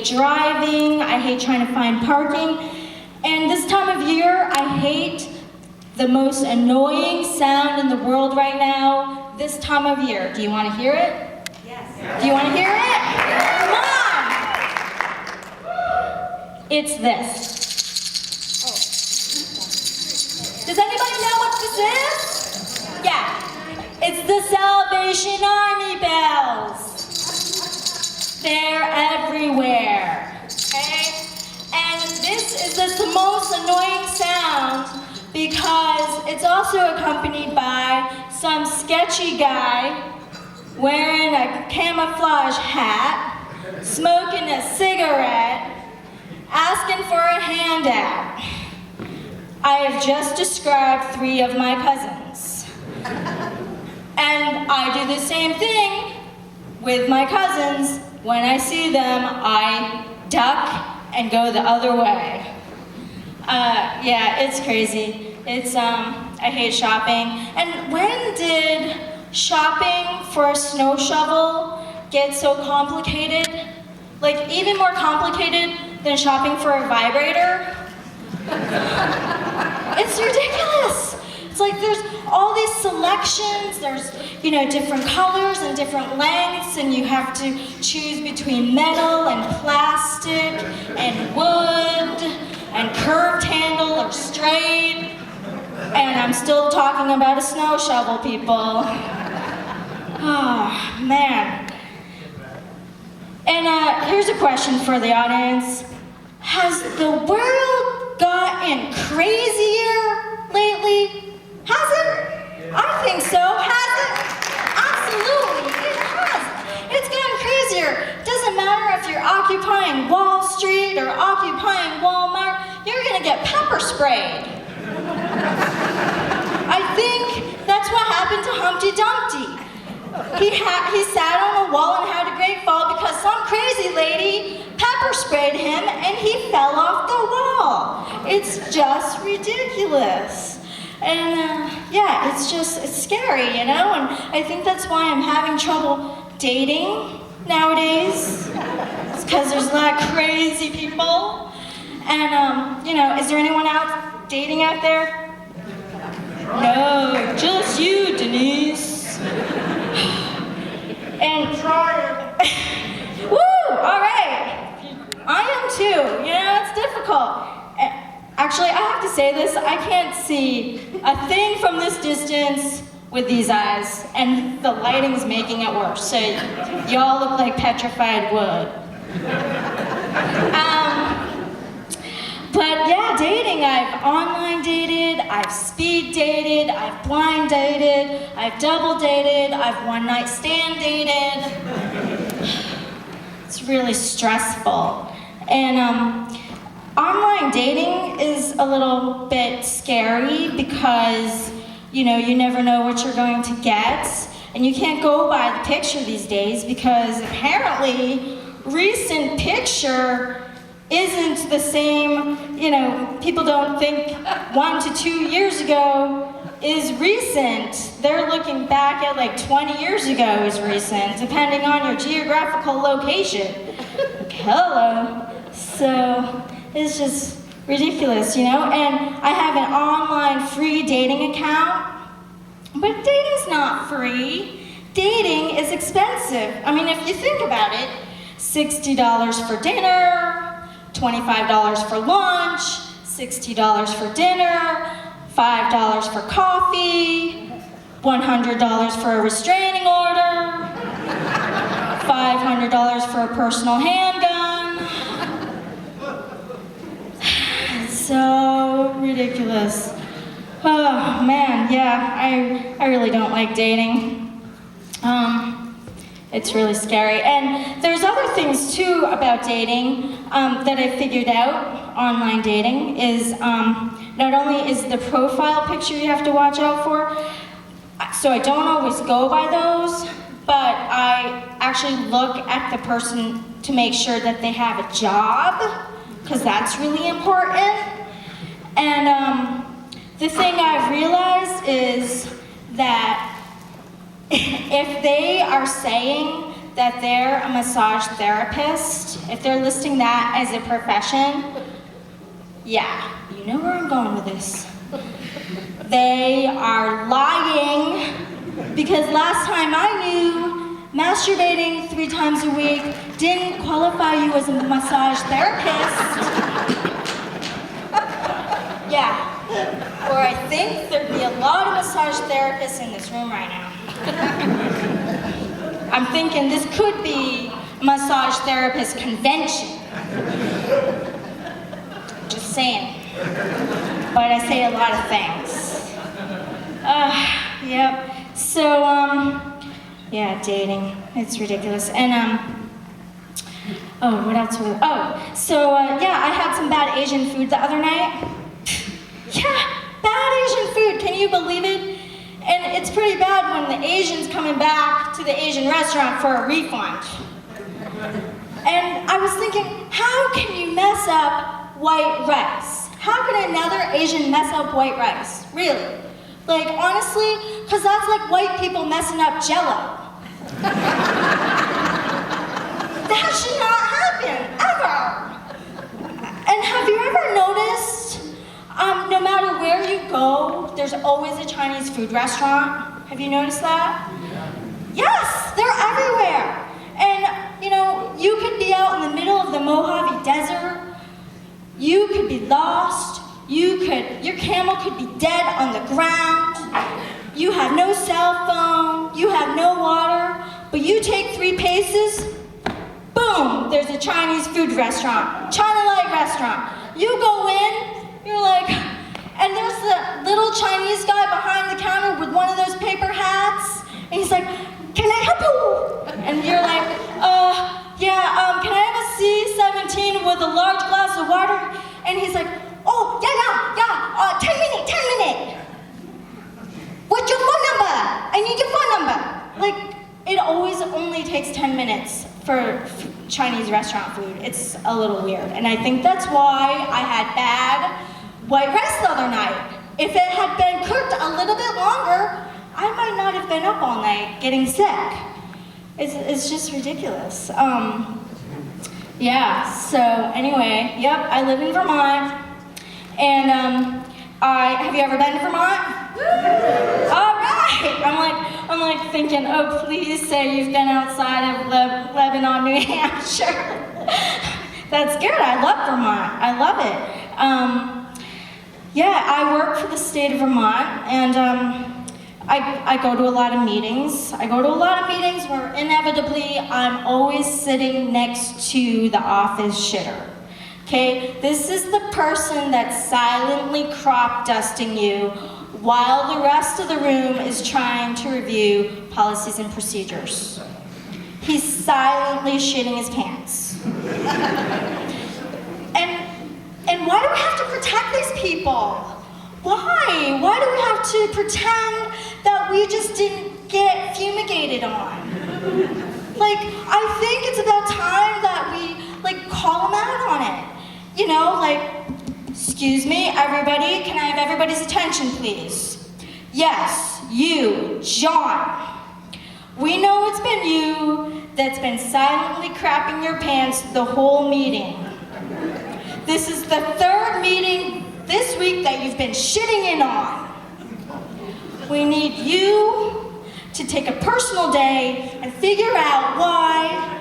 driving, I hate trying to find parking, and this time of year, I hate the most annoying sound in the world right now, this time of year. Do you want to hear it? Yes. Do you want to hear it? Come on! It's this. Does anybody know what this is? Yeah. It's the Salvation Army bells. They're everywhere, okay? And this is the most annoying sound because it's also accompanied by some sketcy guy wearing a camouflage hat, smoking a cigarette, asking for a handout. I have just described 3 of my cousins. And I do the same thing with my cousins. When I see them, I duck and go the other way. Yeah, it's crazy. I hate shopping. And when did shopping for a snow shovel get so complicated? Like, even more complicated than shopping for a vibrator? It's ridiculous. It's like there's all these selections, there's, different colors and different lengths, and you have to choose between metal and plastic and wood and curved handle or straight. And I'm still talking about a snow shovel, people. Oh, man. And here's a question for the audience. Has the world gotten crazier lately? Has it? I think so. Has it? Absolutely, it has. It's gotten crazier. Doesn't matter if you're occupying Wall Street or occupying Walmart, you're gonna get pepper sprayed. I think that's what happened to Humpty Dumpty. He sat on a wall and had a great fall because some crazy lady pepper sprayed him and he fell off the wall. It's just ridiculous. And yeah, it's scary, and I think that's why I'm having trouble dating nowadays. It's because there's a lot of crazy people. And, is there anyone out dating out there? No, just you, Denise. And woo, all right. I am too, it's difficult. Actually, I have to say this, I can't see a thing from this distance with these eyes, and the lighting's making it worse, so y'all look like petrified wood. But yeah, dating, I've online dated, I've speed dated, I've blind dated, I've double dated, I've one night stand dated. It's really stressful. And online dating is a little bit scary because, you never know what you're going to get. And you can't go by the picture these days because apparently recent picture isn't the same, people don't think 1 to 2 years ago is recent. They're looking back at like 20 years ago as recent, depending on your geographical location. Hello. So it's just ridiculous, and I have an online free dating account, but dating's not free. Dating is expensive. I mean, if you think about it, $60 for dinner, $25 for lunch, $60 for dinner, $5 for coffee, $100 for a restraining order, $500 for a personal handgun. It's so ridiculous. Oh man, yeah, I really don't like dating. It's really scary. And there's other things too about dating that I figured out, online dating, is not only is the profile picture you have to watch out for, so I don't always go by those, but I actually look at the person to make sure that they have a job, because that's really important. And the thing I've realized is that if they are saying that they're a massage therapist, if they're listing that as a profession, yeah, you know where I'm going with this. They are lying, because last time I knew, masturbating 3 times a week didn't qualify you as a massage therapist. Yeah, or I think there'd be a lot of massage therapists in this room right now. I'm thinking this could be a massage therapist convention. Just saying. But I say a lot of things. Yep. So, yeah, dating. It's ridiculous. And, oh, what else? Yeah, I had some bad Asian food the other night. Yeah, bad Asian food. Can you believe it? And it's pretty bad when the Asian's coming back to the Asian restaurant for a refund. And I was thinking, how can you mess up white rice? How can another Asian mess up white rice? Really? Like, honestly, because that's like white people messing up Jell-O. That should not happen, ever. And have you ever noticed, no matter where you go, there's always a Chinese food restaurant? Have you noticed that? Yes, they're everywhere. And, you know, you could be out in the middle of the Mojave Desert. You could be lost. Your camel could be dead on the ground. You have no cell phone. You have no water. But you take 3 paces, boom, there's a Chinese food restaurant, China-like restaurant. You go in, you're like, and there's the little Chinese guy behind the counter with one of those paper hats, and he's like, can I help you? And you're like, yeah, can I have a C-17 with a large glass of water? And he's like, oh, yeah, 10 minute. What's your phone number? I need your phone number. Like, it always only takes 10 minutes for Chinese restaurant food. It's a little weird. And I think that's why I had bad white rice the other night. If it had been cooked a little bit longer, I might not have been up all night getting sick. It's just ridiculous. Yeah, so anyway, yep, I live in Vermont. And have you ever been to Vermont? All right. I'm like thinking, oh, please say you've been outside of Lebanon, New Hampshire. That's good. I love Vermont. I love it. Yeah, I work for the state of Vermont, and I go to a lot of meetings. I go to a lot of meetings where inevitably I'm always sitting next to the office shitter. Okay, this is the person that's silently crop dusting you while the rest of the room is trying to review policies and procedures. He's silently shitting his pants. And why do we have to protect these people? Why? Why do we have to pretend that we just didn't get fumigated on? Like, I think it's about time that we, call them out on it. You know, excuse me, everybody, can I have everybody's attention, please? Yes, you, John. We know it's been you that's been silently crapping your pants the whole meeting. This is the 3rd meeting this week that you've been shitting in on. We need you to take a personal day and figure out why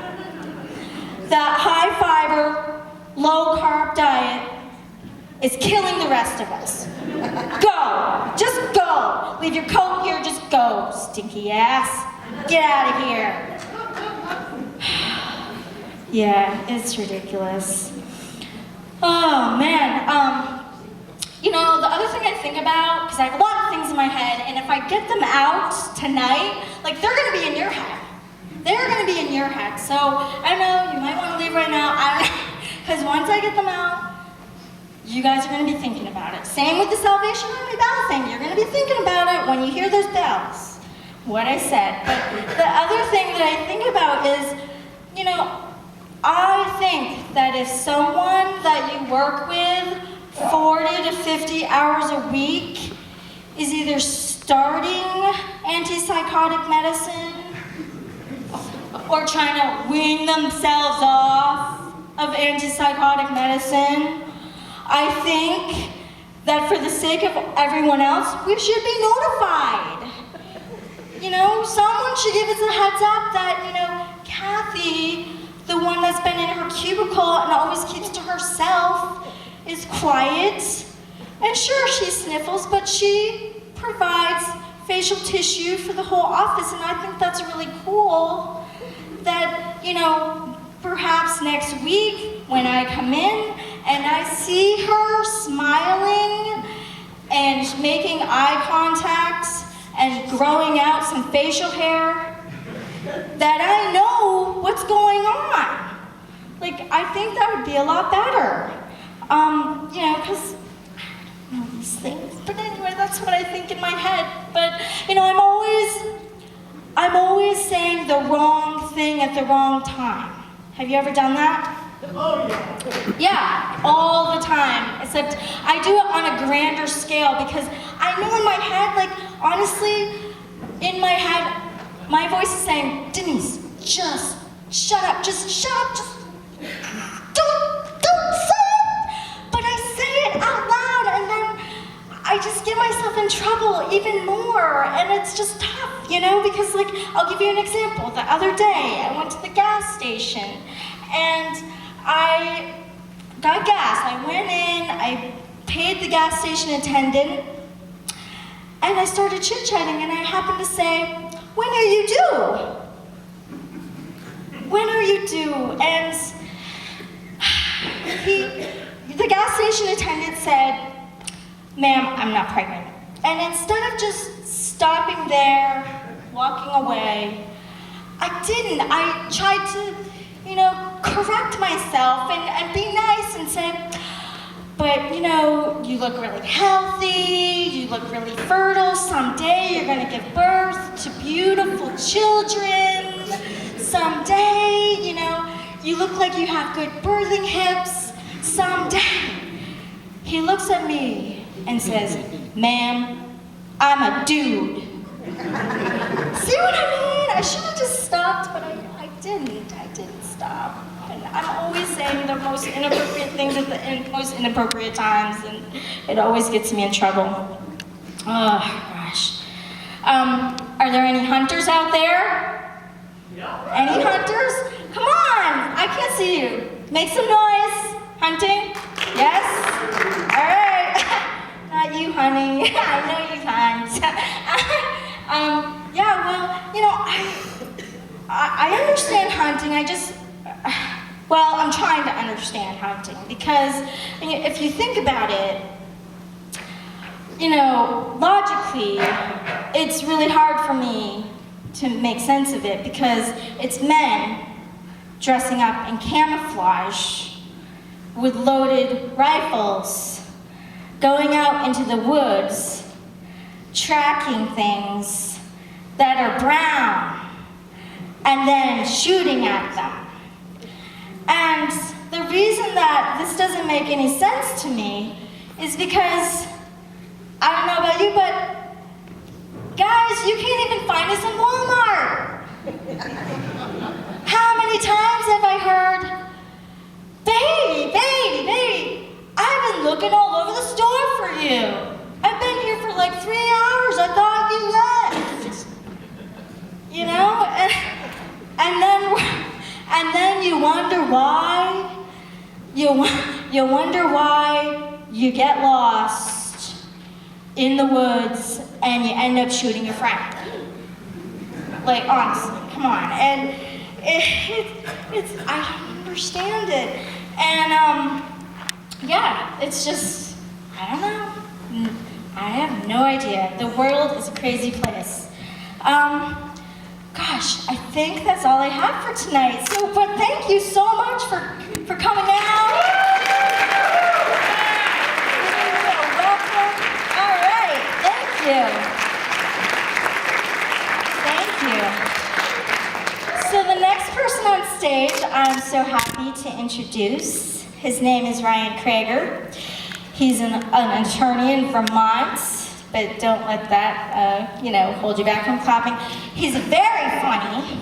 that high-fiber, low-carb diet is killing the rest of us. Go. Just go. Leave your coat here. Just go, stinky ass. Get out of here. Yeah, it's ridiculous. Oh, man. You know, the other thing I think about, because I have a lot of things in my head, and if I get them out tonight, they're going to be in your head. They're going to be in your head. So, I don't know, you might want to leave right now. Because once I get them out, you guys are going to be thinking about it. Same with the Salvation Army bell thing. You're going to be thinking about it when you hear those bells. What I said. But the other thing that I think about is, you know, I think that if someone that you work with 40 to 50 hours a week is either starting antipsychotic medicine or trying to wean themselves off of antipsychotic medicine. I think that for the sake of everyone else, we should be notified. You know, someone should give us a heads up that, you know, Kathy, the one that's been in her cubicle and always keeps to herself, is quiet. And sure, she sniffles, but she provides facial tissue for the whole office, and I think that's really cool. That, you know, perhaps next week when I come in and I see her smiling and making eye contact and growing out some facial hair, that I know what's going on. Like, I think that would be a lot better. You know, because I don't know these things. But anyway, that's what I think in my head. But, you know, I'm always saying the wrong thing at the wrong time. Have you ever done that? Oh, yeah. Yeah, all the time. Except I do it on a grander scale because I know in my head, like, honestly, in my head, my voice is saying, Denise, just shut up, just don't say it. But I say it out loud, and then I just get myself in trouble even more, and it's just tough, you know, because, like, I'll give you an example. The other day, I went to the gas station, and I got gas. I went in, I paid the gas station attendant, and I started chit-chatting, and I happened to say, when are you due? When are you due? And the gas station attendant said, ma'am, I'm not pregnant. And instead of just stopping there, walking away, I didn't. I tried to, you know, correct myself and be nice and say, but, you know, you look really healthy, you look really fertile. Someday you're going to give birth to beautiful children. Someday, you know, you look like you have good birthing hips. Someday. He looks at me and says, ma'am, I'm a dude. See what I mean? I should have just stopped, but I didn't. I didn't stop. And I'm always saying the most inappropriate things at the most inappropriate times, and it always gets me in trouble. Oh, gosh. Are there any hunters out there? Yeah. Any hunters? Come on! I can't see you. Make some noise. Hunting? Yes? All right. Not you, honey. I know you hunt. Yeah, well, you know, I understand hunting. Well, I'm trying to understand hunting because if you think about it, you know, logically, it's really hard for me to make sense of it because it's men dressing up in camouflage with loaded rifles, going out into the woods, tracking things that are brown, and then shooting at them. And the reason that this doesn't make any sense to me is because, I don't know about you, but guys, you can't even find us in Walmart. How many times have I heard, baby, I've been looking all over the store for you. I've been here for like 3 hours. I thought you left. You know? And then you wonder why. You wonder why you get lost in the woods and you end up shooting your friend. Like, honestly, come on. And it's I don't understand it. And yeah, it's just, I don't know. I have no idea. The world is a crazy place. Gosh, I think that's all I have for tonight. So, but thank you so much for coming out. You're welcome. All right, thank you. Thank you. So the next person on stage, I'm so happy to introduce. His name is Ryan Krager. He's an attorney in Vermont, but don't let that, hold you back from clapping. He's very funny,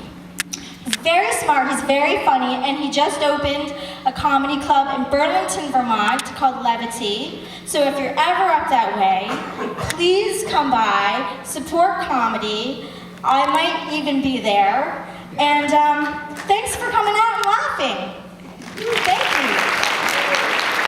very smart, he's very funny, and he just opened a comedy club in Burlington, Vermont called Levity. So if you're ever up that way, please come by, support comedy. I might even be there. And